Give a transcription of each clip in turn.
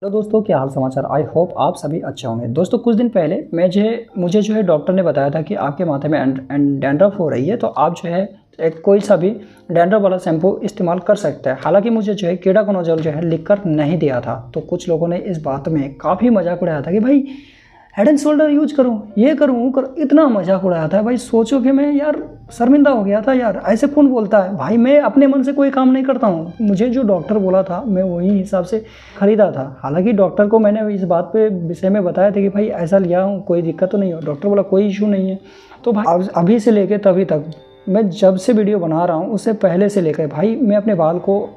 Hello दोस्तों, क्या हाल समाचार। आई होप आप सभी अच्छे होंगे। दोस्तों, कुछ दिन पहले मुझे जो है डॉक्टर ने बताया था कि आपके माथे में डैंड्रफ हो रही है, तो आप जो है एक कोई सा भी डैंड्रफ वाला शैम्पू इस्तेमाल कर सकते हैं। हालांकि मुझे जो है कीटाकोनाजोल जो है लिख कर नहीं दिया था, तो कुछ लोगों ने इस बात में काफ़ी मजाक उड़ाया था कि भाई हेड एंड शोल्डर यूज करूँ, ये करूँ, वो करूँ। इतना मजाक उड़ाया था भाई, सोचो कि मैं यार शर्मिंदा हो गया था। यार ऐसे कौन बोलता है भाई, मैं अपने मन से कोई काम नहीं करता हूँ। मुझे जो डॉक्टर बोला था मैं वही हिसाब से खरीदा था। हालांकि डॉक्टर को मैंने इस बात पे विषय में बताया था कि भाई ऐसा लिया हूँ, कोई दिक्कत तो नहीं हो। डॉक्टर बोला कोई इशू नहीं है। तो भाई अभी से लेके तभी तक मैं जब से वीडियो बना रहा हूँ उससे पहले से लेकर भाई मैं अपने बाल को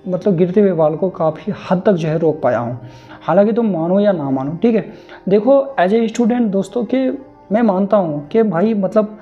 मतलब गिरते हुए बाल को काफ़ी हद तक जो है रोक पाया हूँ। हालांकि तुम मानो या ना मानो, ठीक है। देखो एज ए स्टूडेंट दोस्तों कि मैं मानता हूँ कि भाई मतलब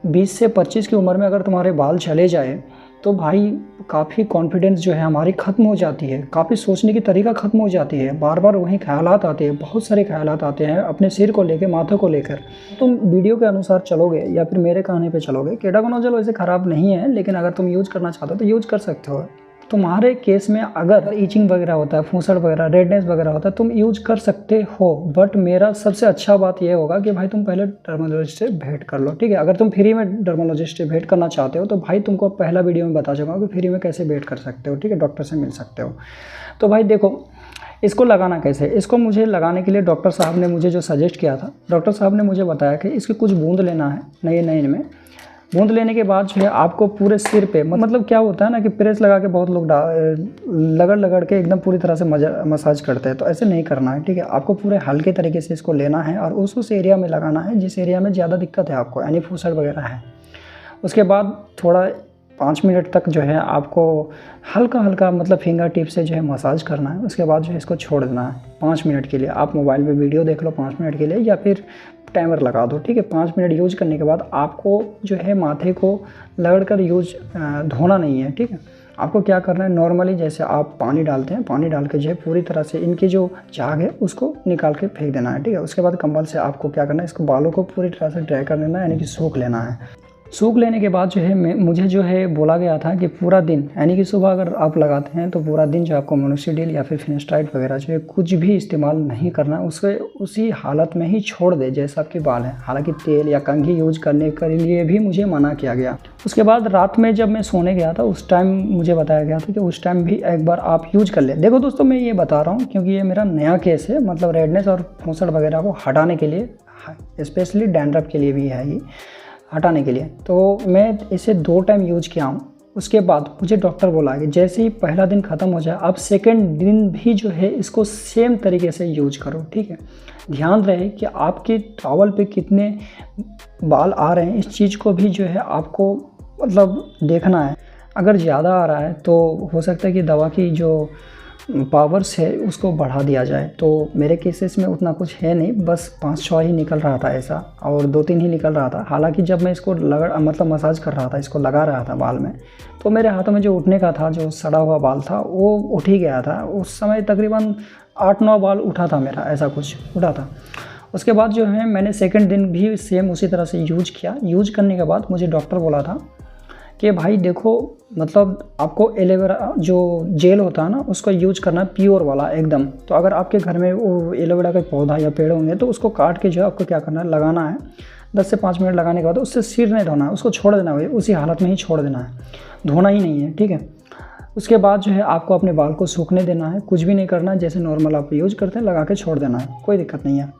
20 से 25 की उम्र में अगर तुम्हारे बाल चले जाए तो भाई काफ़ी कॉन्फिडेंस जो है हमारी ख़त्म हो जाती है, काफ़ी सोचने की तरीका ख़त्म हो जाती है। बार बार वही ख्यालात आते हैं, बहुत सारे ख्यालात आते हैं अपने सिर को लेकर, माथे को लेकर। तुम वीडियो के अनुसार चलोगे या फिर मेरे कहने पे चलोगे, कीटाकोनाजोल वैसे ख़राब नहीं है, लेकिन अगर तुम यूज़ करना चाहते हो तो यूज़ कर सकते हो। तुम्हारे केस में अगर ईचिंग वगैरह होता है, फूंसड़ वगैरह, रेडनेस वगैरह होता है, तुम यूज कर सकते हो। बट मेरा सबसे अच्छा बात यह होगा कि भाई तुम पहले डर्माटोलॉजिस्ट से भेंट कर लो, ठीक है। अगर तुम फ्री में डर्माटोलॉजिस्ट से भेंट करना चाहते हो तो भाई तुमको पहला वीडियो में बता चुका हूँ कि फ्री में कैसे भेंट कर सकते हो, ठीक है, डॉक्टर से मिल सकते हो। तो भाई देखो इसको लगाना कैसे। इसको मुझे लगाने के लिए डॉक्टर साहब ने मुझे जो सजेस्ट किया था, डॉक्टर साहब ने मुझे बताया कि इसके कुछ बूंद लेना है नए नए में। बूंद लेने के बाद जो है आपको पूरे सिर पे, मतलब क्या होता है ना कि प्रेस लगा के बहुत लोग लगड़ लगड़ के एकदम पूरी तरह से मसाज करते हैं, तो ऐसे नहीं करना है, ठीक है। आपको पूरे हल्के तरीके से इसको लेना है और उस एरिया में लगाना है जिस एरिया में ज़्यादा दिक्कत है आपको, यानी फूसड़ वगैरह है। उसके बाद थोड़ा 5 मिनट तक जो है आपको हल्का हल्का मतलब फिंगर टिप से जो है मसाज करना है। उसके बाद जो है इसको छोड़ देना है 5 मिनट के लिए। आप मोबाइल पे वीडियो देख लो 5 मिनट के लिए या फिर टाइमर लगा दो, ठीक है। 5 मिनट यूज करने के बाद आपको जो है माथे को रगड़ कर धोना नहीं है, ठीक है। आपको क्या करना है, नॉर्मली जैसे आप पानी डालते हैं, पानी डाल के जो है पूरी तरह से इनकी जो झाग है उसको निकाल के फेंक देना है, ठीक है। उसके बाद कंबल से आपको क्या करना है, इसको बालों को पूरी तरह से ड्राई कर देना है, यानी कि सूख लेना है। सूख लेने के बाद जो है मुझे जो है बोला गया था कि पूरा दिन, यानी कि सुबह अगर आप लगाते हैं तो पूरा दिन जो आपको मोनोक्सिडिल या फिर फिनेस्ट्राइड वगैरह जो है कुछ भी इस्तेमाल नहीं करना, उसे उसी हालत में ही छोड़ दे जैसा आपके बाल हैं। हालांकि तेल या कंघी यूज करने के लिए भी मुझे मना किया गया। उसके बाद रात में जब मैं सोने गया था उस टाइम मुझे बताया गया था कि उस टाइम भी एक बार आप यूज कर ले। देखो दोस्तों, मैं ये बता रहा हूँ क्योंकि ये मेरा नया केस है, मतलब रेडनेस और फूंसड़ वगैरह को हटाने के लिए, स्पेशली डैंड्रफ के लिए भी है ये, हटाने के लिए। तो मैं इसे 2 टाइम यूज किया हूँ। उसके बाद मुझे डॉक्टर बोला कि जैसे ही पहला दिन ख़त्म हो जाए आप सेकंड दिन भी जो है इसको सेम तरीके से यूज करो, ठीक है। ध्यान रहे कि आपके टॉवल पे कितने बाल आ रहे हैं, इस चीज़ को भी जो है आपको मतलब देखना है। अगर ज़्यादा आ रहा है तो हो सकता है कि दवा की जो पावर्स है उसको बढ़ा दिया जाए। तो मेरे केसेस में उतना कुछ है नहीं, बस 5-6 ही निकल रहा था ऐसा, और 2-3 ही निकल रहा था। हालांकि जब मैं इसको मतलब मसाज कर रहा था, इसको लगा रहा था बाल में, तो मेरे हाथों में जो उठने का था, जो सड़ा हुआ बाल था वो उठ ही गया था। उस समय तकरीबन 8-9 बाल उठा था मेरा, ऐसा कुछ उठा था। उसके बाद जो है मैंने सेकंड दिन भी सेम उसी तरह से यूज किया। यूज करने के बाद मुझे डॉक्टर बोला था कि भाई देखो मतलब आपको एलोवेरा जो जेल होता है ना उसको यूज करना है, प्योर वाला एकदम। तो अगर आपके घर में वो एलोवेरा का पौधा या पेड़ होंगे तो उसको काट के जो है आपको क्या करना है, लगाना है। 10 से 5 मिनट लगाने के बाद उससे सिर नहीं धोना है, उसको छोड़ देना है, उसी हालत में ही छोड़ देना है, धोना ही नहीं है, ठीक है। उसके बाद जो है आपको अपने बाल को सूखने देना है, कुछ भी नहीं करना है, जैसे नॉर्मल आप यूज करते हैं लगा के छोड़ देना है, कोई दिक्कत नहीं है।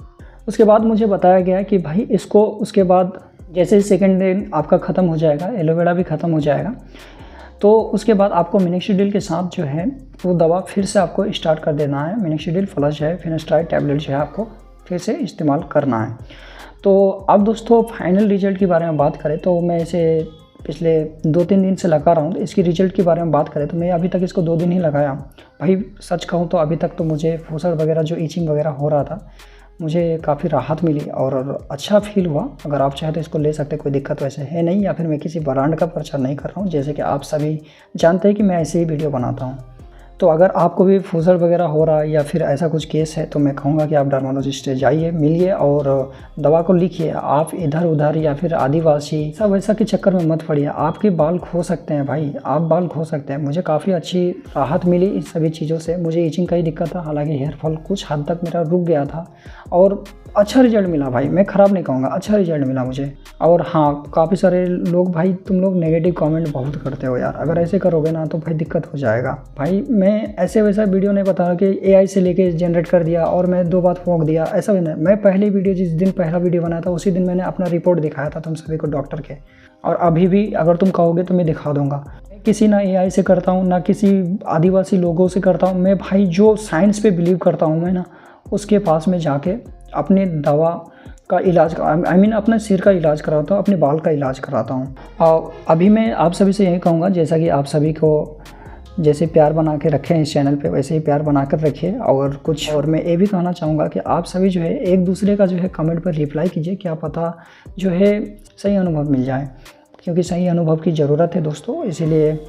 उसके बाद मुझे बताया गया कि भाई इसको उसके बाद जैसे ही सेकंड दिन आपका ख़त्म हो जाएगा, एलोवेरा भी ख़त्म हो जाएगा, तो उसके बाद आपको मिनोक्सिडिल के साथ जो है वो दवा फिर से आपको स्टार्ट कर देना है। मिनोक्सिडिल फ्लश है, फिनेस्ट्राइड टैबलेट जो है आपको फिर से इस्तेमाल करना है। तो अब दोस्तों फाइनल रिजल्ट के बारे में बात करें तो मैं इसे पिछले 2-3 दिन से लगा रहा हूँ। तो इसकी रिजल्ट के बारे में बात करें तो मैं अभी तक इसको 2 दिन ही लगाया। भाई सच कहूँ तो अभी तक तो मुझे फूसड़ वगैरह जो ईचिंग वगैरह हो रहा था मुझे काफ़ी राहत मिली और अच्छा फील हुआ। अगर आप चाहें तो इसको ले सकते, कोई दिक्कत वैसे है नहीं, या फिर मैं किसी ब्रांड का प्रचार नहीं कर रहा हूँ। जैसे कि आप सभी जानते हैं कि मैं ऐसे ही वीडियो बनाता हूँ। तो अगर आपको भी फुसड़ वगैरह हो रहा है या फिर ऐसा कुछ केस है तो मैं कहूँगा कि आप डर्माटोलॉजिस्ट से जाइए, मिलिए और दवा को लिखिए। आप इधर उधर या फिर आदिवासी सब वैसा के चक्कर में मत पड़िए। आपके बाल खो सकते हैं भाई, आप बाल खो सकते हैं। मुझे काफ़ी अच्छी राहत मिली इन सभी चीज़ों से। मुझे इचिंग का ही दिक्कत था, हालांकि हेयर फॉल कुछ हद तक मेरा रुक गया था और अच्छा रिजल्ट मिला भाई। मैं ख़राब नहीं कहूँगा, अच्छा रिजल्ट मिला मुझे। और हाँ, काफ़ी सारे लोग भाई, तुम लोग नेगेटिव कमेंट बहुत करते हो यार। अगर ऐसे करोगे ना तो भाई दिक्कत हो जाएगा भाई। मैं ऐसे वैसा वीडियो नहीं बता रहा कि एआई से लेके जनरेट कर दिया और मैं 2 बात फोंक दिया, ऐसा भी नहीं। मैं पहली वीडियो जिस दिन पहला वीडियो बनाया था उसी दिन मैंने अपना रिपोर्ट दिखाया था तुम सभी को डॉक्टर के, और अभी भी अगर तुम कहोगे तो मैं दिखा दूँगा। किसी ना एआई से करता हूँ ना किसी आदिवासी लोगों से करता हूँ। मैं भाई जो साइंस पे बिलीव करता हूँ मैं ना, उसके पास में जाके अपने दवा का इलाज, आई मीन अपने सिर का इलाज कराता हूँ, अपने बाल का इलाज कराता हूँ। और अभी मैं आप सभी से यही कहूँगा, जैसा कि आप सभी को जैसे प्यार बना के रखें इस चैनल पे, वैसे ही प्यार बना कर रखिए। और मैं ये भी कहना चाहूँगा कि आप सभी जो है एक दूसरे का जो है कमेंट पर रिप्लाई कीजिए, क्या पता जो है सही अनुभव मिल जाए, क्योंकि सही अनुभव की ज़रूरत है दोस्तों। इसीलिए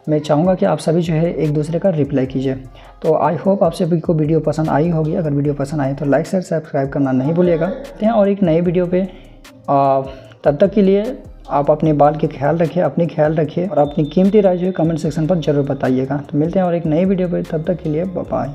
मैं चाहूँगा कि आप सभी जो है एक दूसरे का रिप्लाई कीजिए। तो आई होप आप सभी को वीडियो पसंद आई होगी। अगर वीडियो पसंद आई तो लाइक शेयर सब्सक्राइब करना नहीं भूलिएगा। और एक नए वीडियो पे तब तक के लिए आप अपने बाल के ख्याल रखिए, अपनी ख्याल रखिए और अपनी कीमती राय जो है कमेंट सेक्शन पर ज़रूर बताइएगा। तो मिलते हैं और एक नई वीडियो पे, तब तक के लिए बाय।